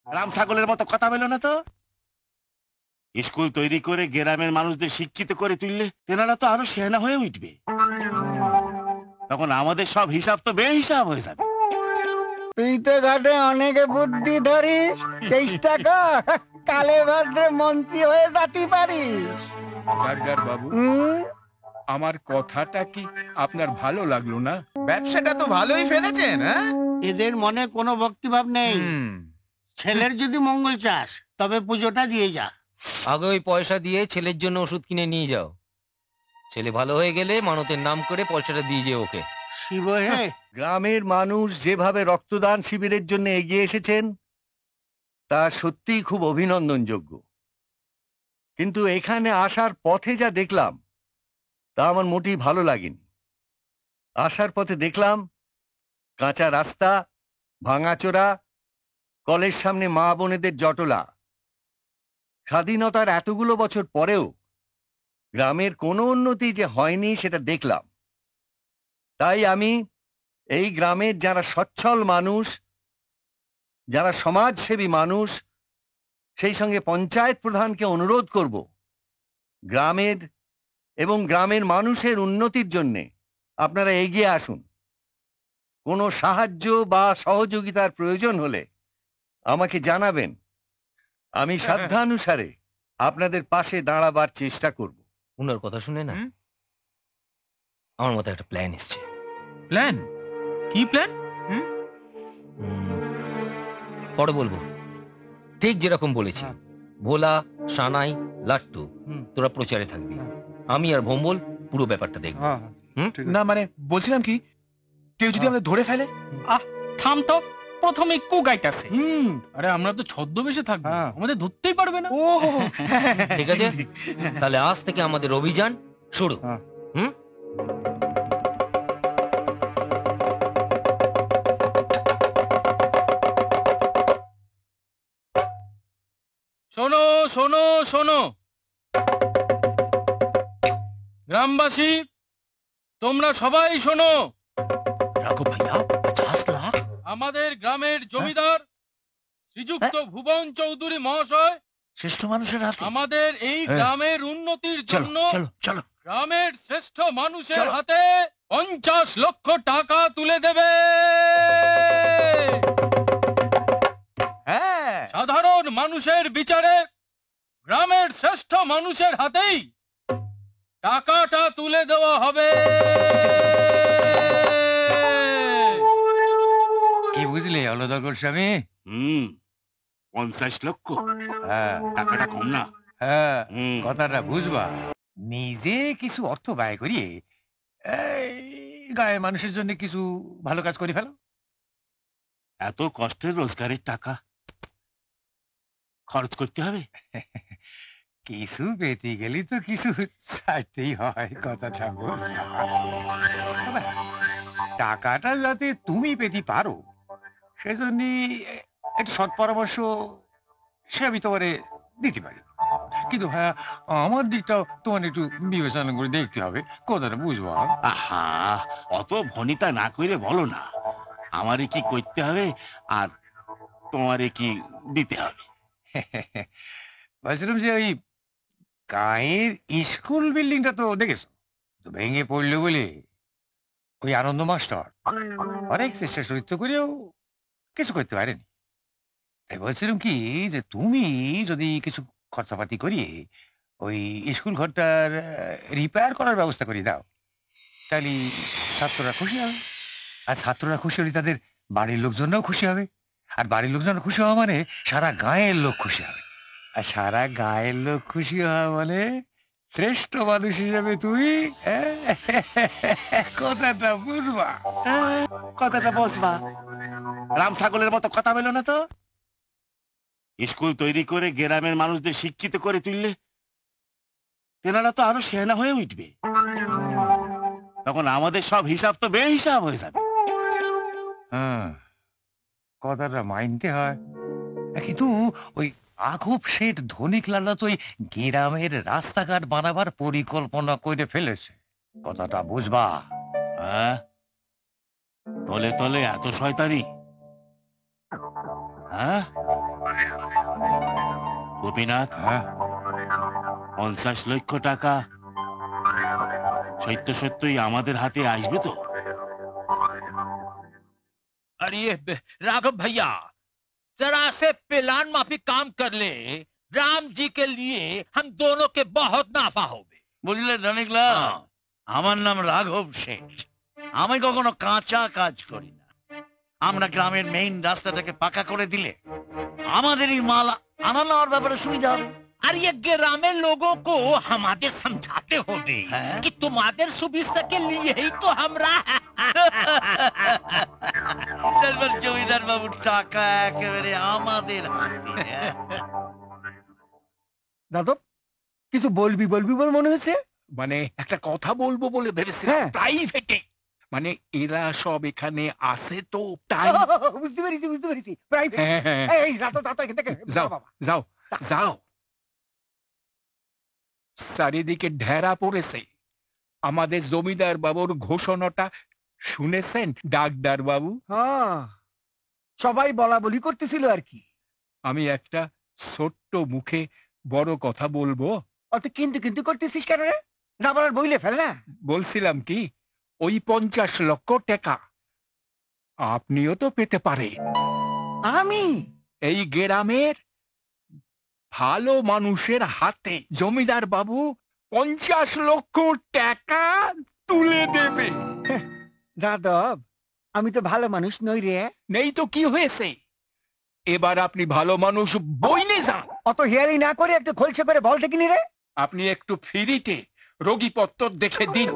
রাম ছাগলের মতো কথা বলো না তো। স্কুল তৈরি করে গ্রামের মানুষদের শিক্ষিত করে তুললে তেনারা তো আরো সেনা হয়ে উঠবে। তখন আমাদের সব হিসাব তো বেহিসাব হয়ে যাবে। তুই তো ঘাটে অনেকে বুদ্ধি ধরিস, চেষ্টা কর কালে ভাদ্রে মন্ত্রী হয়ে যেতে পারিস। গার্গার বাবু, আমার কথাটা কি আপনার ভালো লাগলো না? ব্যবসাটা তো ভালোই ফেলেছেন। হ্যাঁ, এদের মনে কোনো ভক্তিভাব নেই। ছেলের যদি মঙ্গল চাস তবে পুজোটা দিয়ে যা। আগে ওই পয়সা দিয়ে ছেলের জন্য ওষুধ কিনে নিয়ে যাও। ছেলে ভালো হয়ে গেলে মানতের নাম করে পয়সাটা দিয়ে যে ওকে। শিব হে, গ্রামের মানুষ যেভাবে রক্তদান শিবিরের জন্য এগিয়ে এসেছেন তা সত্যিই খুব অভিনন্দনযোগ্য। কিন্তু এখানে আসার পথে যা দেখলাম তা আমার মোটেই ভালো লাগেনি। আসার পথে দেখলাম কাঁচা রাস্তা, ভাঙাচোরা, কলের সামনে মা বোনেদের জটলা। স্বাধীনতার এতগুলো বছর পরেও গ্রামের কোনো উন্নতি যে হয়নি সেটা দেখলাম। তাই আমি এই গ্রামের যারা সচ্ছল মানুষ, যারা সমাজসেবী মানুষ, সেই সঙ্গে পঞ্চায়েত প্রধানকে অনুরোধ করব গ্রামের এবং গ্রামের মানুষের উন্নতির জন্যে আপনারা এগিয়ে আসুন। কোনো সাহায্য বা সহযোগিতার প্রয়োজন হলে আমাকে জানাবেন। আমি সাধ্যানুসারে আপনাদের পাশে দাঁড়াবার চেষ্টা করব। উনার কথা শুনে না আমার মাথায় একটা প্ল্যান এসছে। প্ল্যান? কি প্ল্যান? পরে বলবো। ঠিক যেরকম বলেছি, ভোলা, সানাই, লাট্টু তোরা প্রচারে থাকবি, আমি আর ভম্বল পুরো ব্যাপারটা দেখবো। না মানে বলছিলাম কি, কেউ যদি আমাদের ধরে ফেলে? থাম তো, প্রথমে কু গাইতাছে। আরে আমরা তো ছদ্মবেশে থাকবো, আমাদের ধরতেই পারবে না। ও ঠিক আছে, তাহলে আজ থেকে আমাদের অভিযান শুরু। শোনো শোনো শোনো গ্রামবাসী, তোমরা সবাই শোনো। রাঘব ভাইয়া 50 লাখ? আমাদের গ্রামের জমিদার শ্রীযুক্ত ভুবন চৌধুরী মহাশয় শ্রেষ্ঠ মানুষের হাতে। আমাদের এই গ্রামের উন্নতির জন্য চলো গ্রামের শ্রেষ্ঠ মানুষের হাতে 50 লক্ষ টাকা তুলে দেবে। হ্যাঁ, সাধারণ মানুষের বিচারে গ্রামের শ্রেষ্ঠ মানুষের হাতেই টাকাটা তুলে দেওয়া হবে। কি বুঝলে অলদর গোস্বামী? 50 লক্ষ হ্যাঁ টাকাটা কম না। হ্যাঁ, কথাটা বুঝবা। নিজে কিছু অর্থ ব্যয় করিয়ে গায়ে মানুষের জন্য কিছু ভালো কাজ করে ফেলো। এত কষ্টের রোজগারের টাকা খরচ করতে হবে। কিছু পেতে গেলে তো কিছু চাইতেই হয়, কথাটা বুঝবা। তবে টাকাটা যাতে তুমি পেতে পারো সেজন্য একটা সৎ পরামর্শ সে আমি তোমারে দিতে পারি। কিন্তু হ্যাঁ, আমার দিকটাও তোমার একটু বিবেচনা করে দেখতে হবে, কথাটা বুঝবো। আহা, অত ভনিতা না কইরে বলো না, আমারে কি করতে হবে আর তোমারে কি দিতে হবে। বলছিলাম যে ওই গাঁয়ের স্কুল বিল্ডিংটা তো দেখেছো তো, ভেঙে পড়লো বলে ওই আনন্দ মাস্টার অনেক চেষ্টা চরিত্র করেও কিছু করতে পারেনি। তাই বলছিলাম কি যে তুমি যদি কিছু খরচাপাতি করিয়ে ওই স্কুল ঘরটার রিপেয়ার করার ব্যবস্থা করে দাও, তাহলে ছাত্ররা খুশি হবে। আর ছাত্ররা খুশি হলে তাদের বাড়ির লোকজনরাও খুশি হবে। আর বাড়ির লোকজন খুশি হওয়া মানে সারা গাঁয়ের লোক খুশি হবে। আর সারা গাঁয়ের লোক খুশি হওয়া মানে শ্রেষ্ঠ মানুষ হিসেবে তুই কথাটা বুঝবা। কথাটা বসবা। রাম ছাগলের মতো কথা বলো না তো। স্কুল তৈরি করে গ্রামের মানুষদের শিক্ষিত করে তুললে তেনারা তো আরো সেনা হয়ে উঠবে। তখন আমাদের সব হিসাব তো বেহিসাব হয়ে যাবে। হ্যাঁ, কথাটা মানতে হয়। কিন্তু ওই আখুব শেঠ ধনিক লালা তো ওই গ্রামের রাস্তাঘাট বানাবার পরিকল্পনা করে ফেলেছে, কথাটা বুঝবা। হ্যাঁ, তলে তলে এত শয়তানি। হ্যাঁ, গোপীনাথ, 50 লক্ষ টাকা সত্য সত্যই আমাদের হাতে আসবে তো? अरे राघव भैया, जरा से प्लान माफी काम कर ले। राम जी के लिए हम दोनों के बहुत नाफा होगे। বুঝলে ধনিকলা, আমার নাম রাঘব শেঠ। আমি কখনো কাঁচা কাজ করি না। আমরা গ্রামের মেইন রাস্তাটাকে পাকা করে দিলে আমাদেরই মাল আনা নেওয়ার ব্যাপারে সুবিধা হবে। और ये ग्रामीण लोगों को हमारे समझाते हो कि तुम्हारे सुविधा के लिए ही तो हमरा তারপর জমিদার বাবুর টাকা একেবারে আমাদের হাতে। যাদব, কিছু বলবি বলবি বলে মনে হচ্ছে। মানে একটা কথা বলবো বলে ভেবেছি হ্যাঁ। প্রাইভেটে। মানে এরা সব এখানে আসে তো তাই। বুঝতে পেরেছি বুঝতে পেরেছি, প্রাইভেট। হ্যাঁ, হ্যাঁ। এই যা তো যা তো এখান থেকে, যাও বাবা। যাও যাও। চারিদিকে ঢেরা পড়েছে। আমাদের জমিদার বাবুর ঘোষণাটা শুনেছেন ডাক্তার বাবু? হ্যাঁ, সবাই বলা বলি করতেছিল আর কি। আমি একটা ছোট্ট মুখে বড় কথা বলবো। অত কিন্তু কিন্তু করতেছিস কেন রে? যাবার আর বইলে ফেল না। বলছিলাম কি, ওই 50 লক্ষ টাকা আপনিও তো পেতে পারে। আমি এই গ্রামের ভালো মানুষের হাতে জমিদার বাবু 50 লক্ষ টাকা তুলে দেবে। যাদব, আমি তো ভালো মানুষ নই রে। নেই তো কি হয়েছে, এবার আপনি ভালো মানুষ বইলে যান। অত হিয়ারি না করে একটু খোলসে করে বলতে কিনি রে। আপনি একটু ফ্রিতে রোগীপত্র দেখে দিন,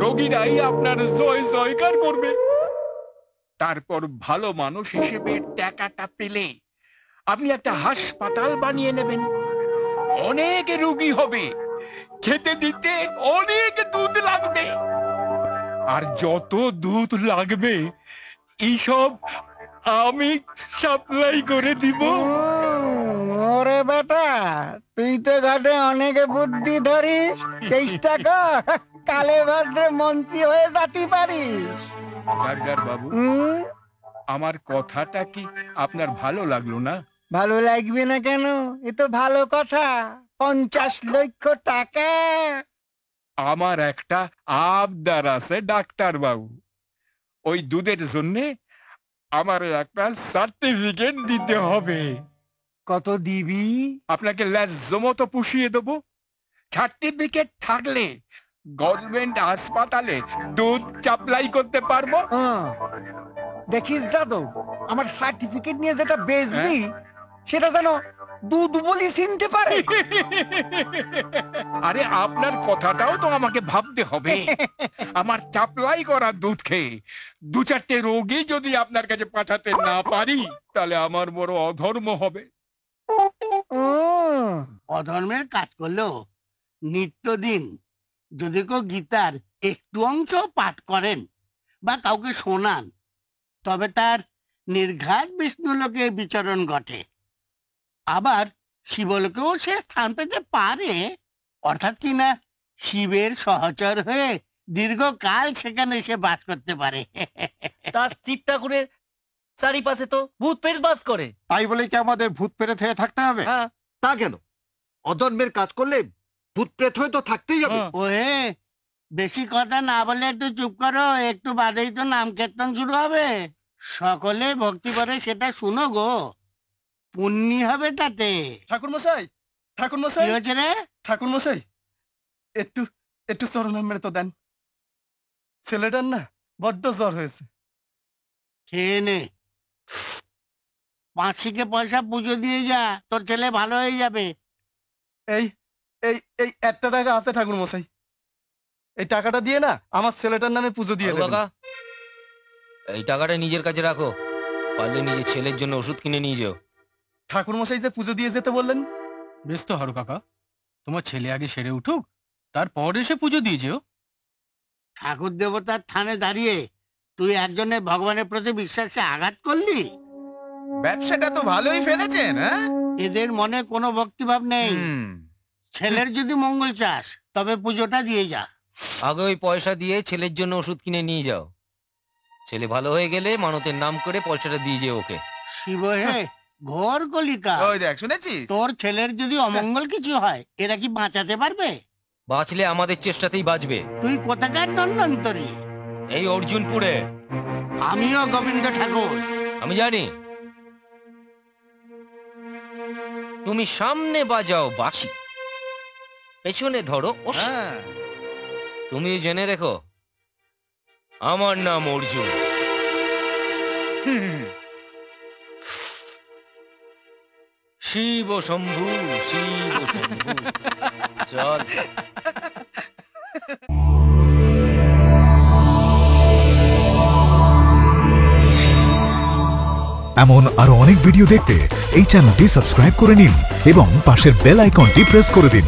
রোগীরাই আপনার জয় জয়কার করবে। তারপর ভালো মানুষ হিসেবে টাকাটা পেলে আপনি একটা হাসপাতাল বানিয়ে নেবেন। অনেক রোগী হবে, খেতে দিতে অনেক দুধ লাগবে। আর যত দুধ লাগবে এইসব আমি সাপ্লাই করে দিব। ওরে বেটা, তুই তো ঘাটে অনেকে বুদ্ধি ধরিস। চেষ্টা কর কালে ভাদ্রে মন্ত্রী হয়ে যেতে পারিস। ডাক্তার বাবু, আমার কথাটা কি আপনার ভালো লাগলো না? ভালো লাগবে না কেন? এ তো ভালো কথা। 50 লক্ষ টাকা। আমার একটা আবদার আছে ডাক্তার বাবু। ওই দুধের জন্য আমার একটা সার্টিফিকেট দিতে হবে। কত দিবি? আপনাকে ন্যায্য মতো পুষিয়ে দেবো। সার্টিফিকেট থাকলে গভর্নমেন্ট হাসপাতালে দুধ সাপ্লাই করতে পারবো। দেখিস দাদু, আমার সার্টিফিকেট নিয়ে যেটা বেচবি সেটা যেন দুধ বলি চিনতে পারে। আরে আপনার কথাটাও তো আমাকে ভাবতে হবে। আমার সাপ্লাই করা দুধ খেয়ে 2-4টে রোগী যদি আপনার কাছে পাঠাতে না পারি তাহলে আমার বড় অধর্ম হবে। অধর্মের কাজ করলেও নিত্যদিন যদি কেউ গীতার একটু অংশ পাঠ করেন বা কাউকে শোনান, তবে তার নির্ঘাত বিষ্ণুলোকে বিচরণ ঘটে। আবার শিবলোকেও সে স্থান পেতে পারে, অর্থাৎ কিনা শিবের সহচর হয়ে দীর্ঘকাল সেখানে সে বাস করতে পারে। তার চিপটা করে চারিপাশে তো ভূত প্রেত বাস করে। তাই বলে কি আমাদের ভূত প্রেত হয়ে থাকতে হবে? হ্যাঁ, তা কেন? অধর্মের কাজ করলে ভূত প্রেত হয়ে তো থাকতেই হবে। ওহে, বেশি কথা না বলে একটু চুপ করো, একটু বাদেই তো নাম কীর্তন শুরু হবে। সকলে ভক্তি করে সেটা শুনো গো, পুণ্যি হবে তাতে। ঠাকুর মশাই, ঠাকুর কি মশাই, হয়েছে রে? ঠাকুর মশাই, একটু একটু চরণ মেরে তো দেন। ছেলেটার না বড্ড জ্বর হয়েছে। খেয়ে নে, পাঁচশিকে পয়সা পুজো দিয়ে যা, তোর ছেলে ভালো হয়ে যাবে। এই এই এই 1 টাকা আছে ঠাকুর মশাই, এই টাকাটা দিয়ে না আমার ছেলেটার নামে পুজো দিয়ে আরু দেবেন। কাকা, এই টাকাটা নিজের কাছে রাখো, পারলে নিজের ছেলের জন্য ওষুধ কিনে নিয়ে যাও। ঠাকুর মশাই যে পুজো দিয়ে যেতে বললেন। বেশ তো হারু কাকা, তোমার ছেলে আগে সেরে উঠুক, তারপর এসে পুজো দিয়ে যেও। ঠাকুর দেবতার থানে দাঁড়িয়ে তুই একজনের ভগবানের প্রতি বিশ্বাসে আঘাত করলি। ব্যবসাটা তো ভালোই ফেলেছেন। হ্যাঁ, এদের মনে কোনো ভক্তিভাব নেই। ছেলের যদি মঙ্গল চাস তবে পুজোটা দিয়ে যা। আগে ওই পয়সা দিয়ে ছেলের জন্য ওষুধ কিনে নিয়ে যাও। ছেলে ভালো হয়ে গেলে মানতের নাম করে পয়সাটা দিয়ে যেও ওকে। শিব হে, ঘোর কলিকা। ওই দেখ, শুনেছিস? তোর ছেলের যদি অমঙ্গল কিছু হয় এরা কি বাঁচাতে পারবে? বাঁচলে আমাদের চেষ্টাতেই বাঁচবে। তুই কোথাকার ধন্বন্তরী? এই অর্জুনপুরে। আমিও গোবিন্দ ঠাকুর। আমি জানি। তুমি সামনে বাজাও বাঁশি, পেছনে ধরো ওসি। তুমি জেনে রেখো, আমার নাম অর্জুন। শিব শম্ভু, শিব শম্ভু। চল। এমন আরো অনেক ভিডিও দেখতে এই চ্যানেলটি সাবস্ক্রাইব করে নিন এবং পাশের বেল আইকনটি প্রেস করে দিন।